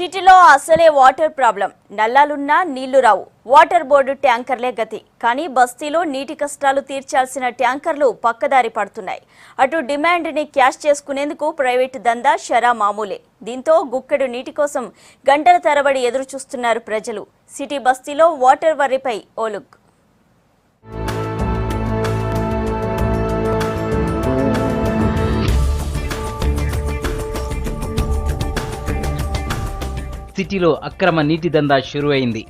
సిటీలో అసలే water problem. నల్లాలున్నా నీళ్లు రావు. వాటర్ బోర్డు ట్యాంకర్లే గతి. కానీ బస్తీలో నీటి కష్టాలు తీర్చాల్సిన ట్యాంకర్లు పక్కదారి పడుతున్నాయి. అటు డిమాండ్ని క్యాష్ చేసుకునేందుకు ప్రైవేటు దందా షరా మామూలే. దీంతో గుక్కెడు నీటి కోసం గంటల తరబడి ఎదురు చూస్తున్నారు ప్రజలు. సిటీ బస్తీలో వాటర్ వర్రీపై ఓ లుక్. సిటీలో అక్రమ నీటి దందా షురు అయింది.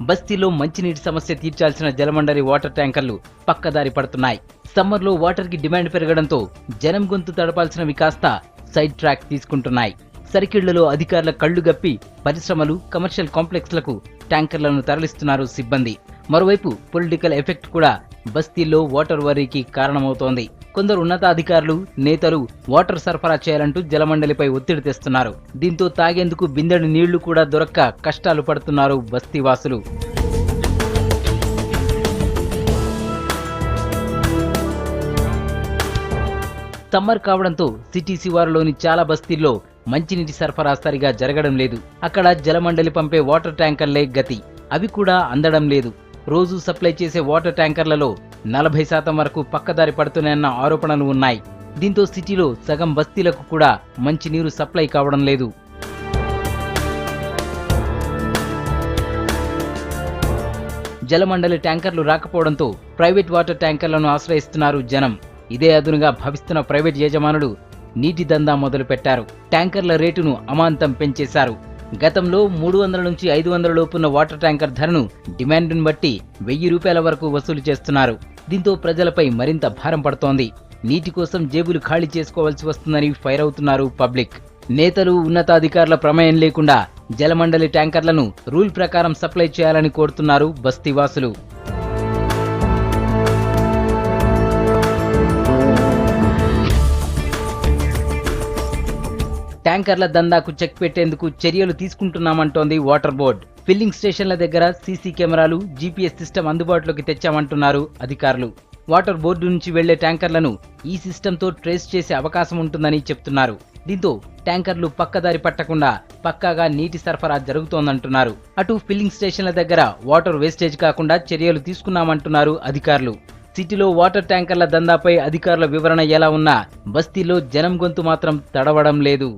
బస్తీలో మంచినీటి సమస్య తీర్చాల్సిన జలమండలి వాటర్ ట్యాంకర్లు పక్కదారి పడుతున్నాయి. సమ్మర్లో వాటర్ కి డిమాండ్ పెరగడంతో జనం గొంతు తడపాల్సినవి కాస్త సైడ్ ట్రాక్ తీసుకుంటున్నాయి. సరికిళ్లలో అధికారుల కళ్లు గప్పి పరిశ్రమలు, కమర్షియల్ కాంప్లెక్స్లకు ట్యాంకర్లను తరలిస్తున్నారు సిబ్బంది. మరోవైపు పొలిటికల్ ఎఫెక్ట్ కూడా బస్తీల్లో వాటర్ వర్రీకి కారణమవుతోంది. కొందరు ఉన్నతాధికారులు, నేతలు వాటర్ సరఫరా చేయాలంటూ జలమండలిపై ఒత్తిడి తెస్తున్నారు. దీంతో తాగేందుకు బిందెడు నీళ్లు కూడా దొరక్క కష్టాలు పడుతున్నారు బస్తీవాసులు. సమ్మర్ కావడంతో సిటీ శివారులోని చాలా బస్తీల్లో మంచినీటి సరఫరా సరిగా జరగడం లేదు. అక్కడ జలమండలి పంపే వాటర్ ట్యాంకర్లే గతి. అవి కూడా అందడం లేదు. రోజు సప్లై చేసే వాటర్ ట్యాంకర్లలో 40% వరకు పక్కదారి పడుతున్నాయన్న ఆరోపణలు ఉన్నాయి. దీంతో సిటీలో సగం బస్తీలకు కూడా మంచినీరు సప్లై కావడం లేదు. జలమండలి ట్యాంకర్లు రాకపోవడంతో ప్రైవేట్ వాటర్ ట్యాంకర్లను ఆశ్రయిస్తున్నారు జనం. ఇదే అదునుగా భావిస్తున్న ప్రైవేట్ యజమానులు నీటి దందా మొదలుపెట్టారు. ట్యాంకర్ల రేటును అమాంతం పెంచేశారు. గతంలో 300 నుంచి 500 లోపున్న వాటర్ ట్యాంకర్ ధరను డిమాండ్ను బట్టి 1000 రూపాయల వరకు వసూలు చేస్తున్నారు. దీంతో ప్రజలపై మరింత భారం పడుతోంది. నీటి కోసం జేబులు ఖాళీ చేసుకోవాల్సి వస్తుందని ఫైర్ అవుతున్నారు పబ్లిక్. నేతలు, ఉన్నతాధికారుల ప్రమేయం లేకుండా జలమండలి ట్యాంకర్లను రూల్ ప్రకారం సప్లై చేయాలని కోరుతున్నారు బస్తీవాసులు. ట్యాంకర్ల దందాకు చెక్ పెట్టేందుకు చర్యలు తీసుకుంటున్నామంటోంది వాటర్ బోర్డు. ఫిల్లింగ్ స్టేషన్ల దగ్గర సీసీ కెమెరాలు, జీపీఎస్ సిస్టమ్ అందుబాటులోకి తెచ్చామంటున్నారు అధికారులు. వాటర్ బోర్డు నుంచి వెళ్లే ట్యాంకర్లను ఈ సిస్టంతో ట్రేస్ చేసే అవకాశం ఉంటుందని చెప్తున్నారు. దీంతో ట్యాంకర్లు పక్కదారి పట్టకుండా పక్కాగా నీటి సరఫరా జరుగుతోందంటున్నారు. అటు ఫిల్లింగ్ స్టేషన్ల దగ్గర వాటర్ వేస్టేజ్ కాకుండా చర్యలు తీసుకున్నామంటున్నారు అధికారులు. సిటీలో వాటర్ ట్యాంకర్ల దందాపై అధికారుల వివరణ ఎలా ఉన్నా బస్తీలో జనం గొంతు మాత్రం తడవడం లేదు.